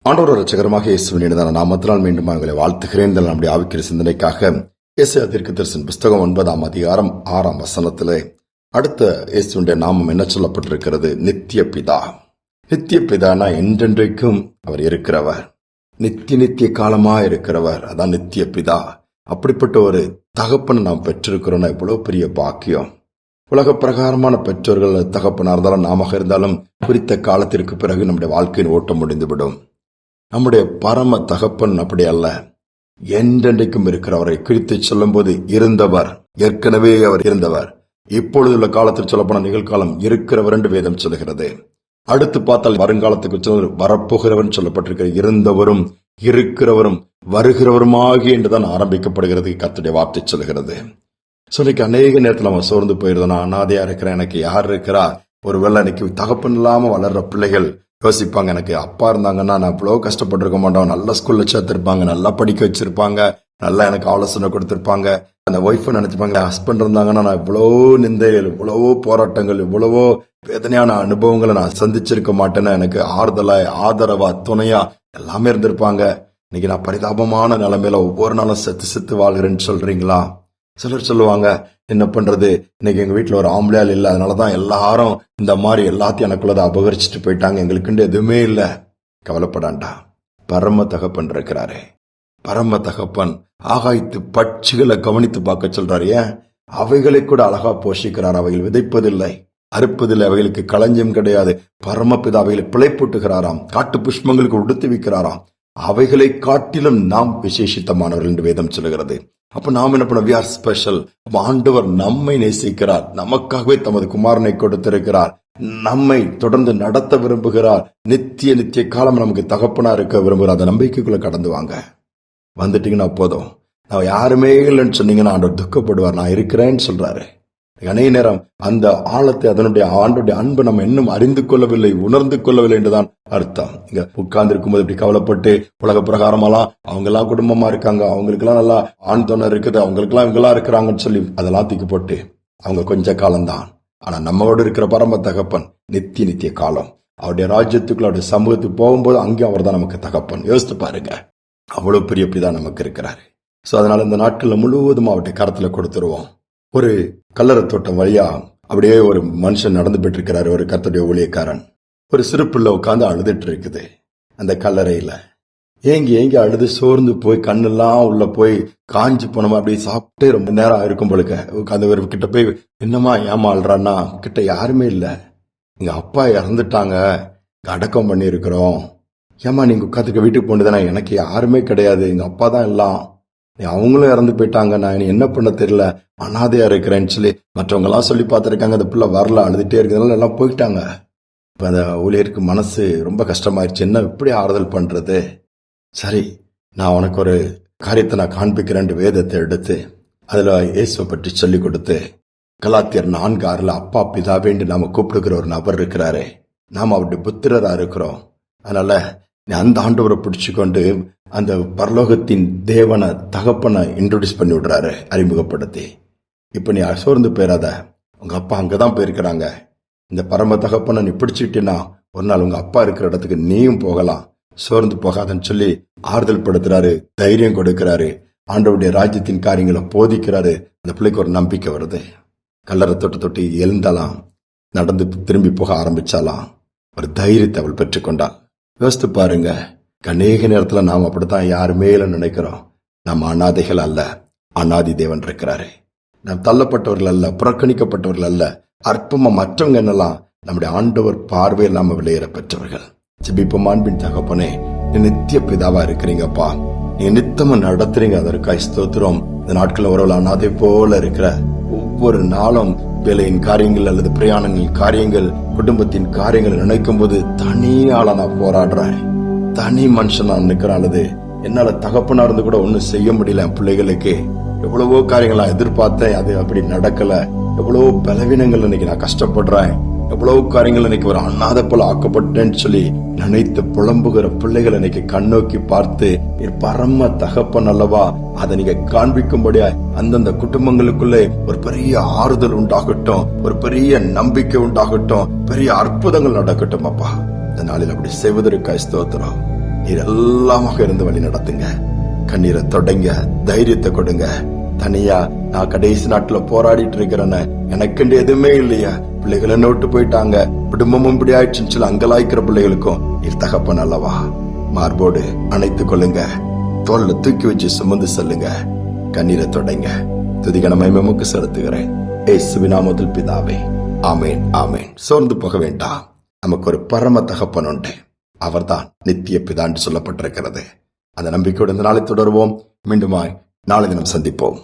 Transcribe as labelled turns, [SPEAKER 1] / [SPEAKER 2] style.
[SPEAKER 1] ஆண்டவர் இரட்சகரமாக இயேசுவின் நாமத்தினால் மீண்டும் உங்களை வாழ்த்துகிறேன். நம்முடைய ஆவிக்குரிய சிந்தனைக்காக எசேயா தீர்க்கதரிசன புஸ்தகம் 9ஆம் அதிகாரம் 6ஆம் வசனத்திலே அடுத்த இயேசுவின் நாமம் என்ன சொல்லப்பட்டிருக்கிறது? நித்திய பிதா. நித்திய பிதானா என்றென்றைக்கும் அவர் இருக்கிறவர், நித்திய காலமா இருக்கிறவர். அதான் நித்திய பிதா. அப்படிப்பட்ட ஒரு தகப்பனை நாம் பெற்றிருக்கிறோம்னா எவ்வளவு பெரிய பாக்கியம். உலக பிரகாரமான பெற்றோர்கள் தகப்பனா இருந்தாலும் நாம இருந்தாலும் குறித்த காலத்திற்கு பிறகு நம்முடைய வாழ்க்கையின் ஓட்டம் முடிந்துவிடும். நம்முடைய பரம தகப்பன் அப்படி அல்ல, என்றென்றைக்கும் இருக்கிறவரை குறித்து சொல்லும் போது இருந்தவர், ஏற்கனவே அவர் இருந்தவர், இப்பொழுதுள்ள காலத்தில் சொல்லப்போன நிகழ்காலம் இருக்கிறவர் என்று வேதம் சொல்லுகிறது. அடுத்து பார்த்தால் வருங்காலத்துக்கு சொல்ல வரப்போகிறவர் சொல்லப்பட்டிருக்கிற இருந்தவரும் இருக்கிறவரும் வருகிறவருமாகி என்றுதான் ஆரம்பிக்கப்படுகிறது. கர்த்தருடைய வார்த்தை சொல்லுகிறது. இன்னைக்கு அநேக நேரத்தில் நம்ம சோர்ந்து போயிருந்தோம். நான் அனாதையா இருக்கிறேன், எனக்கு யார் இருக்கிறா? ஒருவேளை இன்னைக்கு தகப்பன் இல்லாம வளர்ற பிள்ளைகள் யோசிப்பாங்க, எனக்கு அப்பா இருந்தாங்கன்னா நான் இவ்வளவு கஷ்டப்பட்டிருக்க மாட்டோம். நல்ல ஸ்கூல்ல சேர்த்திருப்பாங்க, நல்லா படிக்க வச்சிருப்பாங்க, நல்லா எனக்கு ஆலோசனை கொடுத்திருப்பாங்க. அந்த ஒய்ஃபை நினைச்சுப்பாங்க, ஹஸ்பண்ட் இருந்தாங்கன்னா நான் இவ்வளவோ நிந்தைகள், இவ்வளவோ போராட்டங்கள், இவ்வளவோ வேதனையான அனுபவங்களை நான் சந்திச்சிருக்க மாட்டேன்னு எனக்கு ஆறுதலா, ஆதரவா, துணையா எல்லாமே இருந்திருப்பாங்க. இன்னைக்கு நான் பரிதாபமான நிலைமையில ஒவ்வொரு நாளும் செத்து வாழ்கிறேன்னு சொல்றீங்களா? சிலர் சொல்லுவாங்க, என்ன பண்றது, இன்னைக்கு எங்க வீட்டுல ஒரு ஆம்பளையால் இல்ல, அதனாலதான் எல்லாரும் இந்த மாதிரி எல்லாத்தையும் எனக்குள்ளதை அபகரிச்சுட்டு போயிட்டாங்க, எங்களுக்குண்டு எதுவுமே இல்ல. கவலைப்படாண்டா, பரம தகப்பன் இருக்கிறாரு. பரம தகப்பன் ஆகாயத்து பட்சிகளை கவனித்து பார்க்க சொல்றாரு. ஏன்? அவைகளை கூட அழகா போஷிக்கிறார். அவைகள் விதைப்பதில்லை, அறுப்பதில்லை, அவைகளுக்கு களஞ்சியம் கிடையாது. பரமபிதா அவைகளை பிழைப்பூட்டுகிறாராம், காட்டு புஷ்பங்களுக்கு உடுத்து வைக்கிறாராம். அவைகளை காட்டிலும் நாம் விசேஷித்தமானவர்கள் என்று வேதம் சொல்லுகிறது. அப்ப நாம் என்ன பண்ண? we are special. ஆண்டவர் நம்மை நேசிக்கிறார், நமக்காகவே தமது குமாரனை கொடுத்திருக்கிறார், நம்மை தொடர்ந்து நடத்த விரும்புகிறார், நித்திய காலம் நமக்கு தகப்பனா இருக்க விரும்புகிறார். அந்த நம்பிக்கைக்குள்ள கடந்து வாங்க. வந்துட்டீங்கன்னா போதும். நான் யாருமே இல்லைன்னு சொன்னீங்கன்னா ஆண்டவர் துக்கப்படுவார். நான் இருக்கிறேன்னு சொல்றாரு. அநேக நேரம் அந்த ஆழத்தை, அதனுடைய ஆண்டுடைய அன்பு நம்ம இன்னும் அறிந்து கொள்ளவில்லை, உணர்ந்து கொள்ளவில்லை என்றுதான் அர்த்தம். இங்க உட்கார்ந்து இருக்கும்போது இப்படி கவலைப்பட்டு உலக பிரகாரமெல்லாம் அவங்க எல்லாம் குடும்பமா இருக்காங்க, அவங்களுக்கு எல்லாம் நல்லா ஆண் துணை இருக்குது, அவங்களுக்கு எல்லாம் இவங்கெல்லாம் இருக்கிறாங்கன்னு சொல்லி அதெல்லாம் தூக்கி போட்டு அவங்க கொஞ்ச காலம்தான். ஆனா நம்மளோட இருக்கிற பரம தகப்பன் நித்திய காலம். அவருடைய ராஜ்யத்துக்குள்ள, அவருடைய சமூகத்துக்கு போகும்போது அங்கேயும் அவர் தான் நமக்கு தகப்பன். யோசித்து பாருங்க, அவ்வளவு பெரிய பிதா நமக்கு இருக்கிறாரு. சோ அதனால இந்த நாட்கள்ல முழுவதும் அவருடைய கரத்துல கொடுத்துருவோம். ஒரு கல்லறை தோட்டம் வழியா அப்படியே ஒரு மனுஷன் நடந்து போயிட்டு இருக்கிறாரு, ஒரு கர்த்தருடைய ஊழியக்காரன். ஒரு சிறு பிள்ளை உட்காந்து அழுதுட்டு இருக்குது அந்த கல்லறையில. ஏங்கி அழுது சோர்ந்து போய் கண்ணெல்லாம் உள்ள போய் காஞ்சி போனோமா, அப்படியே சாப்பிட்டே ரொம்ப நேரம் இருக்கும் பொழுது உட்காந்து ஒரு கிட்ட போய், என்னமா ஏமா அழுறான்னா, கிட்ட யாருமே இல்ல, எங்க அப்பா இறந்துட்டாங்க, அடக்கம் பண்ணி இருக்கிறோம். ஏமா நீங்க உட்காந்துக்க வீட்டுக்கு போனதுதானே? எனக்கு யாருமே கிடையாது, எங்க அப்பா தான் எல்லாம், அவங்களும் இறந்து போயிட்டாங்க, நான் என்ன பண்ண தெரியல, அனாதையா இருக்கிறேன்னு சொல்லி மற்றவங்க எல்லாம் சொல்லி பார்த்திருக்காங்க. அந்த பிள்ளை வரல, அழுதுட்டே இருக்கிறதுனால எல்லாம் போயிட்டாங்க. இப்ப அந்த ஊழியருக்கு மனசு ரொம்ப கஷ்டமாயிருச்சு. என்ன இப்படி ஆறுதல் பண்றது? சரி, நான் உனக்கு ஒரு காரியத்தை நான் காண்பிக்கிறேன். வேதத்தை எடுத்து அதுல இயேசுவை பற்றி சொல்லி கொடுத்து, கலாத்தியர் 4:6 அப்பா பிதாவேண்டு நாம கூப்பிடுகிற ஒரு நபர் இருக்கிறாரு, நாம அவருடைய புத்திரரா இருக்கிறோம். அதனால அந்த ஆண்டவரை பிடிச்சுக்கொண்டு அந்த பரலோகத்தின் தேவனை தகப்பனை இன்ட்ரோடியூஸ் பண்ணி விடுறாரு, அறிமுகப்படுத்தி. இப்ப நீ சோர்ந்து போயிடாத, உங்க அப்பா அங்கதான் போயிருக்கிறாங்க, இந்த பரம தகப்பனை நீ பிடிச்சிட்டீன்னா ஒரு நாள் உங்க அப்பா இருக்கிற இடத்துக்கு நீயும் போகலாம், சோர்ந்து போகாதன்னு சொல்லி ஆறுதல் படுத்துறாரு, தைரியம் கொடுக்கிறாரு, ஆண்டவருடைய ராஜ்யத்தின் காரியங்களை போதிக்கிறாரு. அந்த பிள்ளைக்கு ஒரு நம்பிக்கை வருது. கல்லறை தொட்டு எழுந்தாலாம், நடந்து திரும்பி போக ஆரம்பிச்சாலாம், ஒரு தைரியத்தை அவள் பெற்றுக்கொண்டாள். யோசித்து பாருங்க, அநேக நேரத்துல நாம் அப்படித்தான் யாருமே நினைக்கிறோம். நம்ம அனாதைகள் அல்ல, அனாதி தேவன் இருக்கிறாரு. நாம் தள்ளப்பட்டவர்கள் அல்ல, புறக்கணிக்கப்பட்டவர்கள் அல்ல, அற்பமா மற்றவங்க என்னெல்லாம் நம்முடைய ஆண்டவர் பார்வையில் நாம விளையேற பெற்றவர்கள். ஜெபிப்போம். அன்பின் தகப்பனே, நீ நித்திய பிதாவா இருக்கிறீங்கப்பா, நீங்க நித்தமா நடத்துறீங்க, அதற்காக ஸ்தோத்திரம். இந்த நாட்கள் உறவுல அனாதை போல இருக்கிற ஒவ்வொரு நாளும் வேலையின் காரியங்கள் அல்லது பிரயாணங்களின் காரியங்கள், குடும்பத்தின் காரியங்களை நினைக்கும் போது தனியால நான் போராடுறேன், தனி மனுஷன் நான் நிக்கிறேன். அல்லது என்னால தகப்பனா இருந்து கூட ஒன்னும் செய்ய முடியல. என் பிள்ளைகளுக்கு எவ்வளவோ காரியங்கள் நான் எதிர்பார்த்தேன், அது அப்படி நடக்கல. எவ்வளவோ பலவீனங்கள் இன்னைக்கு நான் கஷ்டப்படுறேன், எவ்வளவு காரியங்கள் இன்னைக்கு ஒரு அண்ணாத போல ஆக்கப்பட்டேன்னு சொல்லி நினைத்து புலம்புகிற பிள்ளைகளை இன்னைக்கு கண்ணோக்கி பார்த்து, பரம தகப்பன் அல்லவா, அதை நீங்க காண்பிக்கும்படியா அந்தந்த குடும்பங்களுக்குள்ளே ஒரு பெரிய ஆறுதல் உண்டாகட்டும், ஒரு பெரிய நம்பிக்கை உண்டாகட்டும், பெரிய அற்புதங்கள் நடக்கட்டும் அப்பா. இந்த நாளில் அப்படி செய்வதற்காக ஸ்தோத்திரம். நீர் எல்லாமாக இருந்து வழி நடத்துங்க. கண்ணீரை தொடங்க, தைரியத்தை கொடுங்க. தனியா நான் கடைசி நாட்டுல போராடிட்டு இருக்கிறேன்னு எனக்குண்டு எதுவுமே இல்லையா, பிள்ளைகளை நோட்டு போயிட்டாங்க, குடும்பமும் இப்படி ஆயிடுச்சுன்னு சொல்லி அங்கலாய்க்கிற பிள்ளைகளுக்கும் நீர் தகப்பன் அல்லவா. மார்போடு அணைத்துக் கொள்ளுங்க, தோல்ல தூக்கி வச்சு சுமந்து செல்லுங்க. கண்ணீரை தொடங்க. துதிகன மகிமைக்கு செலுத்துகிறேன் இயேசுவின் நாமத்தில் பிதாவே, ஆமேன் ஆமேன். சோர்ந்து போக வேண்டாம், நமக்கு ஒரு பரம தகப்பன் உண்டு. அவர்தான் நித்திய பிதா என்று சொல்லப்பட்டிருக்கிறது. அந்த நம்பிக்கையோடு இந்த நாளை தொடருவோம். மீண்டுமாய் நாளை தினம் சந்திப்போம்.